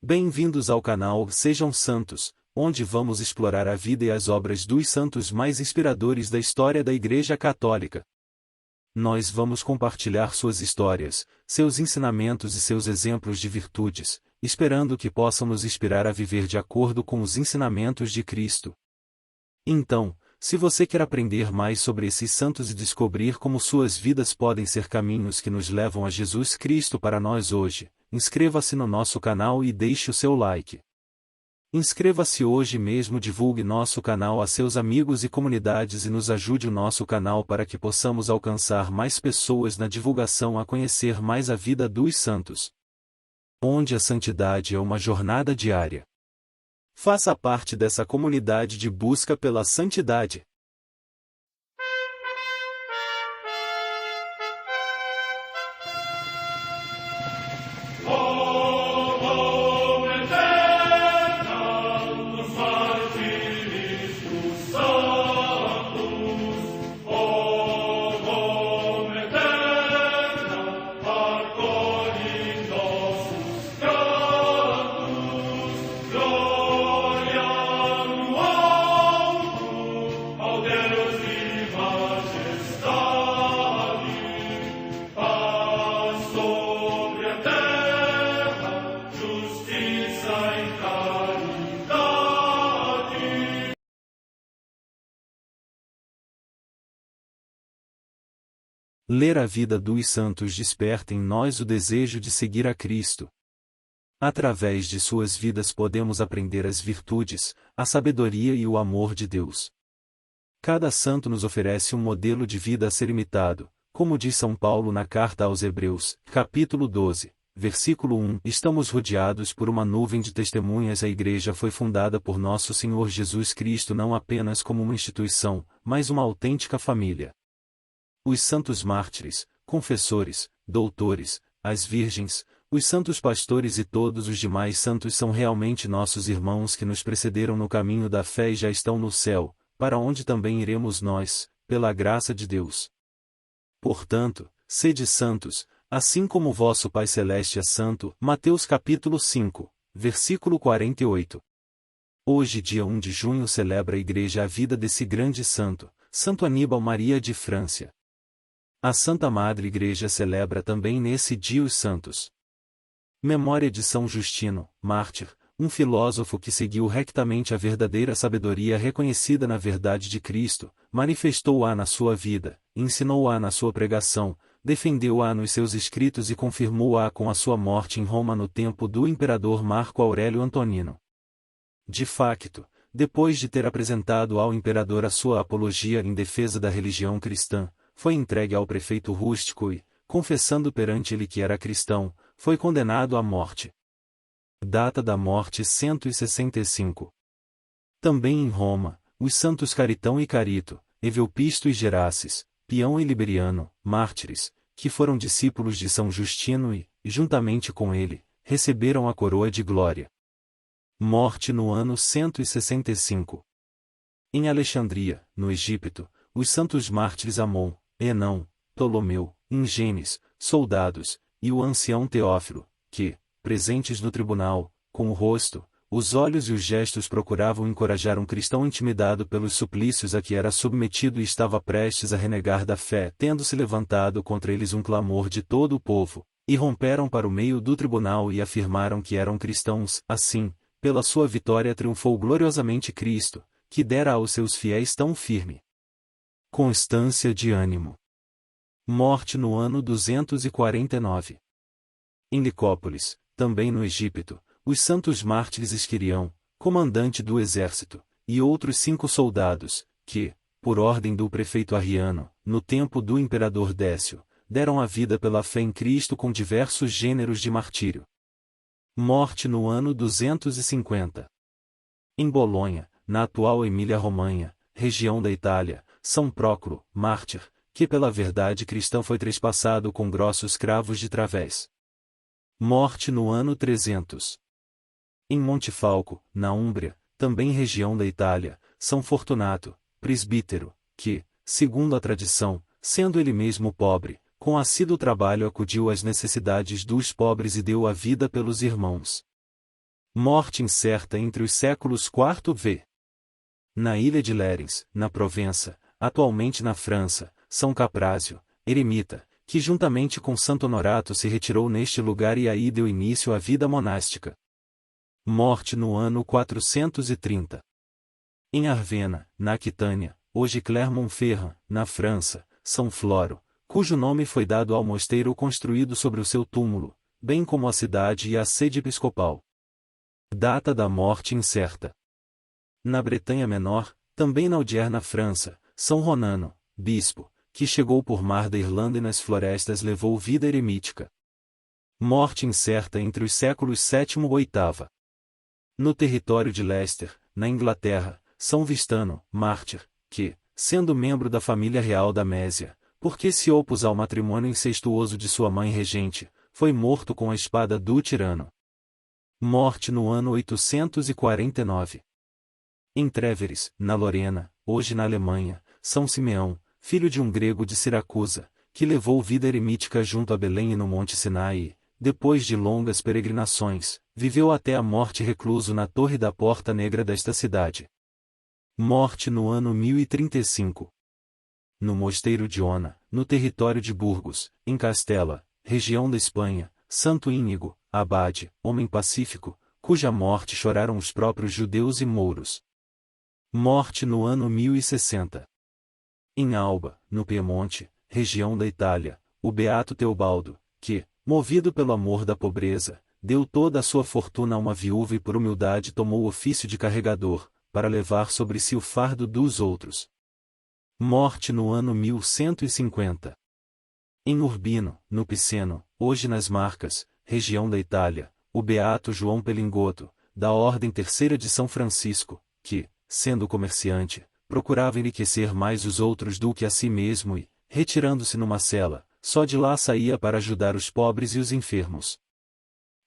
Bem-vindos ao canal Sejam Santos, onde vamos explorar a vida e as obras dos santos mais inspiradores da história da Igreja Católica. Nós vamos compartilhar suas histórias, seus ensinamentos e seus exemplos de virtudes, esperando que possam nos inspirar a viver de acordo com os ensinamentos de Cristo. Então, se você quer aprender mais sobre esses santos e descobrir como suas vidas podem ser caminhos que nos levam a Jesus Cristo para nós hoje, inscreva-se no nosso canal e deixe o seu like. Inscreva-se hoje mesmo, divulgue nosso canal a seus amigos e comunidades e nos ajude o nosso canal para que possamos alcançar mais pessoas na divulgação a conhecer mais a vida dos santos. Onde a santidade é uma jornada diária. Faça parte dessa comunidade de busca pela santidade. Ler a vida dos santos desperta em nós o desejo de seguir a Cristo. Através de suas vidas podemos aprender as virtudes, a sabedoria e o amor de Deus. Cada santo nos oferece um modelo de vida a ser imitado, como diz São Paulo na carta aos Hebreus, capítulo 12, versículo 1. Estamos rodeados por uma nuvem de testemunhas. A Igreja foi fundada por nosso Senhor Jesus Cristo não apenas como uma instituição, mas uma autêntica família. Os santos mártires, confessores, doutores, as virgens, os santos pastores e todos os demais santos são realmente nossos irmãos que nos precederam no caminho da fé e já estão no céu, para onde também iremos nós, pela graça de Deus. Portanto, sede santos, assim como vosso Pai Celeste é santo. Mateus capítulo 5, versículo 48. Hoje, dia 1 de junho, celebra a Igreja a vida desse grande santo, Santo Aníbal Maria de França. A Santa Madre Igreja celebra também nesse dia os santos. Memória de São Justino, mártir, um filósofo que seguiu rectamente a verdadeira sabedoria reconhecida na verdade de Cristo, manifestou-a na sua vida, ensinou-a na sua pregação, defendeu-a nos seus escritos e confirmou-a com a sua morte em Roma no tempo do imperador Marco Aurélio Antonino. De facto, depois de ter apresentado ao imperador a sua apologia em defesa da religião cristã, foi entregue ao prefeito rústico e, confessando perante ele que era cristão, foi condenado à morte. Data da morte 165. Também em Roma, os santos Caritão e Carito, Evelpisto e Geraces, Pião e Liberiano, mártires, que foram discípulos de São Justino e, juntamente com ele, receberam a coroa de glória. Morte no ano 165. Em Alexandria, no Egito, os santos mártires Amon, Enão, Ptolomeu, Ingenes, soldados, e o ancião Teófilo, que, presentes no tribunal, com o rosto, os olhos e os gestos procuravam encorajar um cristão intimidado pelos suplícios a que era submetido e estava prestes a renegar da fé, tendo-se levantado contra eles um clamor de todo o povo, e romperam para o meio do tribunal e afirmaram que eram cristãos. Assim, pela sua vitória triunfou gloriosamente Cristo, que dera aos seus fiéis tão firme constância de ânimo. Morte no ano 249. Em Nicópolis, também no Egito, os santos mártires Esquirião, comandante do exército, e outros 5 soldados, que, por ordem do prefeito Arriano, no tempo do imperador Décio, deram a vida pela fé em Cristo com diversos gêneros de martírio. Morte no ano 250. Em Bolonha, na atual Emília-Romanha, região da Itália, São Próclo, mártir, que pela verdade cristã foi trespassado com grossos cravos de través. Morte no ano 300. Em Montefalco, na Úmbria, também região da Itália, São Fortunato, presbítero, que, segundo a tradição, sendo ele mesmo pobre, com assíduo trabalho acudiu às necessidades dos pobres e deu a vida pelos irmãos. Morte incerta entre os séculos IV v. Na ilha de Lérins, na Provença, atualmente na França, São Caprácio, eremita, que juntamente com Santo Honorato se retirou neste lugar e aí deu início à vida monástica. Morte no ano 430. Em Arvena, na Aquitânia, hoje Clermont-Ferrand, na França, São Floro, cujo nome foi dado ao mosteiro construído sobre o seu túmulo, bem como a cidade e a sede episcopal. Data da morte incerta. Na Bretanha Menor, também na Audier na França, São Ronano, bispo, que chegou por mar da Irlanda e nas florestas levou vida eremítica. Morte incerta entre os séculos VII e VIII. No território de Leicester, na Inglaterra, São Vistano, mártir, que, sendo membro da família real da Mésia, porque se opôs ao matrimônio incestuoso de sua mãe regente, foi morto com a espada do tirano. Morte no ano 849. Em Tréveres, na Lorena, hoje na Alemanha, São Simeão, filho de um grego de Siracusa, que levou vida eremítica junto a Belém e no Monte Sinai e, depois de longas peregrinações, viveu até a morte recluso na torre da Porta Negra desta cidade. Morte no ano 1035. No mosteiro de Ona, no território de Burgos, em Castela, região da Espanha, Santo Íñigo, abade, homem pacífico, cuja morte choraram os próprios judeus e mouros. Morte no ano 1060. Em Alba, no Piemonte, região da Itália, o beato Teobaldo, que, movido pelo amor da pobreza, deu toda a sua fortuna a uma viúva e por humildade tomou o ofício de carregador, para levar sobre si o fardo dos outros. Morte no ano 1150. Em Urbino, no Piceno, hoje nas Marcas, região da Itália, o beato João Pelingoto, da Ordem Terceira de São Francisco, que, sendo comerciante, procurava enriquecer mais os outros do que a si mesmo e, retirando-se numa cela, só de lá saía para ajudar os pobres e os enfermos.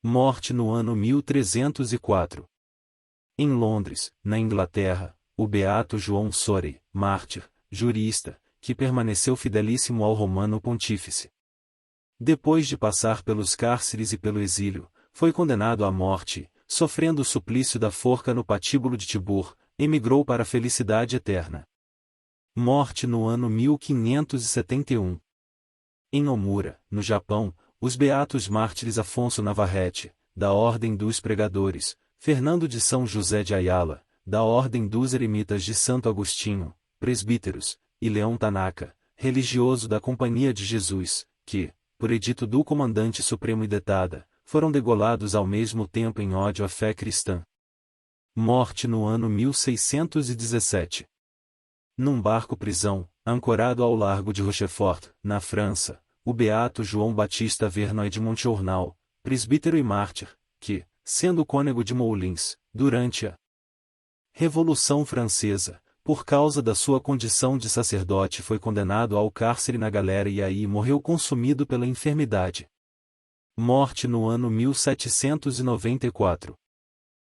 Morte no ano 1304. Em Londres, na Inglaterra, o beato João Sorey, mártir, jurista, que permaneceu fidelíssimo ao romano pontífice. Depois de passar pelos cárceres e pelo exílio, foi condenado à morte, sofrendo o suplício da forca no patíbulo de Tibur, emigrou para a felicidade eterna. Morte no ano 1571. Em Nomura, no Japão, os beatos mártires Afonso Navarrete, da Ordem dos Pregadores, Fernando de São José de Ayala, da Ordem dos Eremitas de Santo Agostinho, presbíteros, e Leão Tanaka, religioso da Companhia de Jesus, que, por edito do Comandante Supremo Idetada, foram degolados ao mesmo tempo em ódio à fé cristã. Morte no ano 1617. Num barco-prisão, ancorado ao largo de Rochefort, na França, o beato João Batista Vernoy de Montjournal, presbítero e mártir, que, sendo cônego de Moulins, durante a Revolução Francesa, por causa da sua condição de sacerdote foi condenado ao cárcere na galera e aí morreu consumido pela enfermidade. Morte no ano 1794.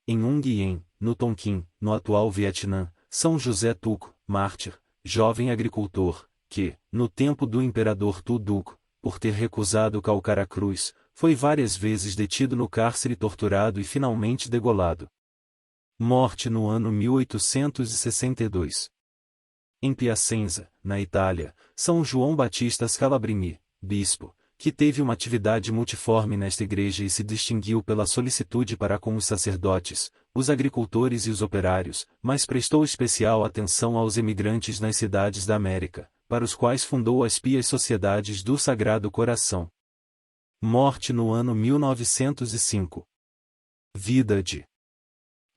Em Nguyen, no Tonkin, no atual Vietnã, São José Tuc, mártir, jovem agricultor, que, no tempo do imperador Tu Duc, por ter recusado calcar a cruz, foi várias vezes detido no cárcere, torturado e finalmente degolado. Morte no ano 1862. Em Piacenza, na Itália, São João Batista Scalabrini, bispo, que teve uma atividade multiforme nesta igreja e se distinguiu pela solicitude para com os sacerdotes, os agricultores e os operários, mas prestou especial atenção aos emigrantes nas cidades da América, para os quais fundou as Pias Sociedades do Sagrado Coração. Morte no ano 1905. Vida de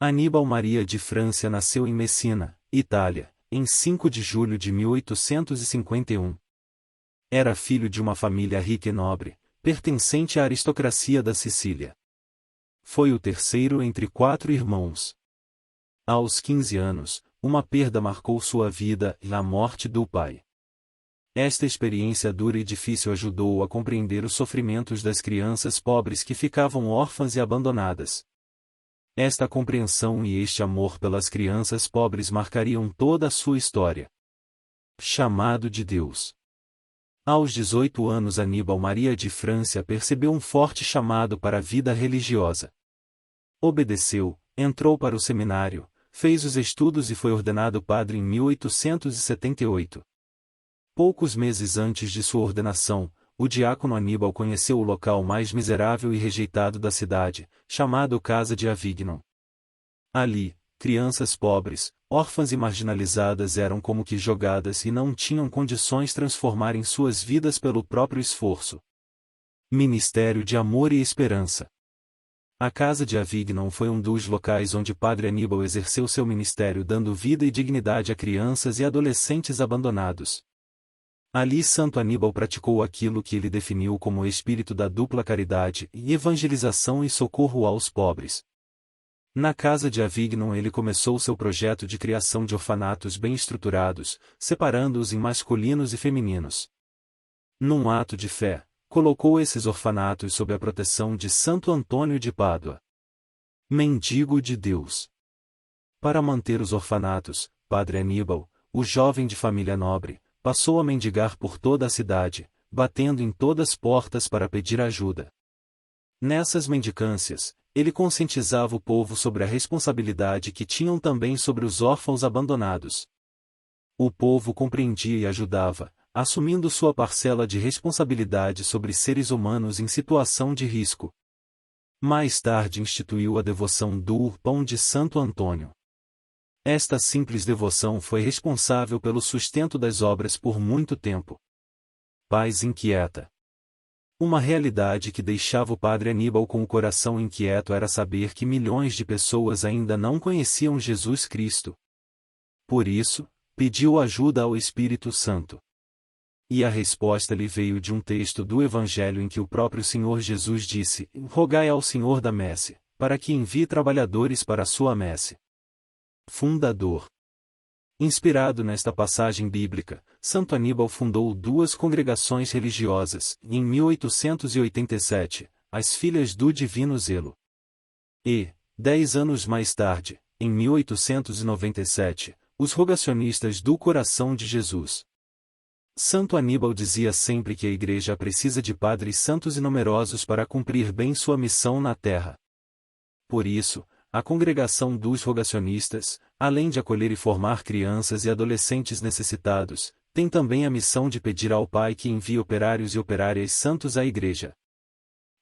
Aníbal Maria de Francia nasceu em Messina, Itália, em 5 de julho de 1851. Era filho de uma família rica e nobre, pertencente à aristocracia da Sicília. Foi o terceiro entre 4 irmãos. Aos 15 anos, uma perda marcou sua vida e a morte do pai. Esta experiência dura e difícil ajudou-o a compreender os sofrimentos das crianças pobres que ficavam órfãs e abandonadas. Esta compreensão e este amor pelas crianças pobres marcariam toda a sua história. Chamado de Deus. Aos 18 anos Aníbal Maria de Francia percebeu um forte chamado para a vida religiosa. Obedeceu, entrou para o seminário, fez os estudos e foi ordenado padre em 1878. Poucos meses antes de sua ordenação, o diácono Aníbal conheceu o local mais miserável e rejeitado da cidade, chamado Casa de Avignon. Ali, crianças pobres, órfãs e marginalizadas eram como que jogadas e não tinham condições de transformarem suas vidas pelo próprio esforço. Ministério de Amor e Esperança. A Casa de Avignon foi um dos locais onde Padre Aníbal exerceu seu ministério dando vida e dignidade a crianças e adolescentes abandonados. Ali Santo Aníbal praticou aquilo que ele definiu como o espírito da dupla caridade e evangelização e socorro aos pobres. Na Casa de Avignon ele começou seu projeto de criação de orfanatos bem estruturados, separando-os em masculinos e femininos. Num ato de fé, colocou esses orfanatos sob a proteção de Santo Antônio de Pádua, mendigo de Deus. Para manter os orfanatos, Padre Aníbal, o jovem de família nobre, passou a mendigar por toda a cidade, batendo em todas as portas para pedir ajuda. Nessas mendicâncias, ele conscientizava o povo sobre a responsabilidade que tinham também sobre os órfãos abandonados. O povo compreendia e ajudava, assumindo sua parcela de responsabilidade sobre seres humanos em situação de risco. Mais tarde instituiu a devoção do Pão de Santo Antônio. Esta simples devoção foi responsável pelo sustento das obras por muito tempo. Paz inquieta. Uma realidade que deixava o Padre Aníbal com o coração inquieto era saber que milhões de pessoas ainda não conheciam Jesus Cristo. Por isso, pediu ajuda ao Espírito Santo. E a resposta lhe veio de um texto do Evangelho em que o próprio Senhor Jesus disse: "Rogai ao Senhor da messe, para que envie trabalhadores para a sua messe." Fundador. Inspirado nesta passagem bíblica, Santo Aníbal fundou duas congregações religiosas, em 1887, as Filhas do Divino Zelo. E, 10 anos mais tarde, em 1897, os Rogacionistas do Coração de Jesus. Santo Aníbal dizia sempre que a Igreja precisa de padres santos e numerosos para cumprir bem sua missão na terra. Por isso, a congregação dos rogacionistas, além de acolher e formar crianças e adolescentes necessitados, tem também a missão de pedir ao Pai que envie operários e operárias santos à Igreja.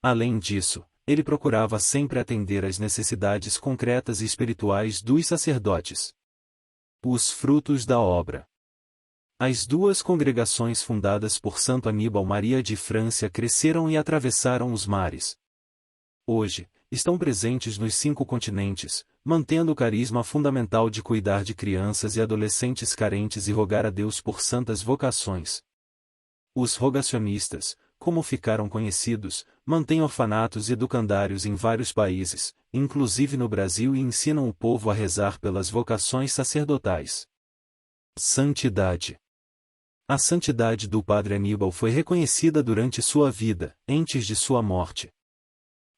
Além disso, ele procurava sempre atender às necessidades concretas e espirituais dos sacerdotes. Os frutos da obra. As duas congregações fundadas por Santo Aníbal Maria de França cresceram e atravessaram os mares. Hoje, estão presentes nos 5 continentes, mantendo o carisma fundamental de cuidar de crianças e adolescentes carentes e rogar a Deus por santas vocações. Os rogacionistas, como ficaram conhecidos, mantêm orfanatos e educandários em vários países, inclusive no Brasil, e ensinam o povo a rezar pelas vocações sacerdotais. Santidade. A santidade do Padre Aníbal foi reconhecida durante sua vida, antes de sua morte.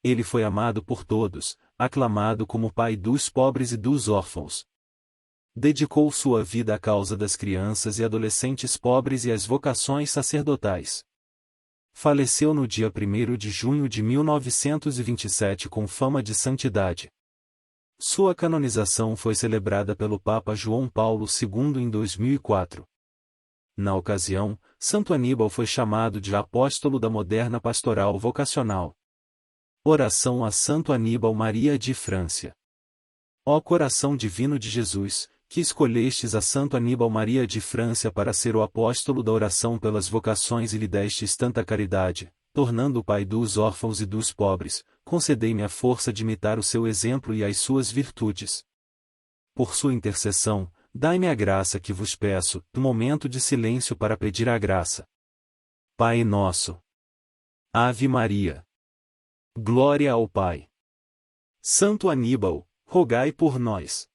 Ele foi amado por todos, aclamado como pai dos pobres e dos órfãos. Dedicou sua vida à causa das crianças e adolescentes pobres e às vocações sacerdotais. Faleceu no dia 1º de junho de 1927 com fama de santidade. Sua canonização foi celebrada pelo Papa João Paulo II em 2004. Na ocasião, Santo Aníbal foi chamado de apóstolo da moderna pastoral vocacional. Oração a Santo Aníbal Maria de França. Ó coração divino de Jesus, que escolhestes a Santo Aníbal Maria de França para ser o apóstolo da oração pelas vocações e lhe destes tanta caridade, tornando o pai dos órfãos e dos pobres, concedei-me a força de imitar o seu exemplo e as suas virtudes. Por sua intercessão, dai-me a graça que vos peço, no momento de silêncio para pedir a graça. Pai nosso. Ave Maria. Glória ao Pai. Santo Aníbal, rogai por nós.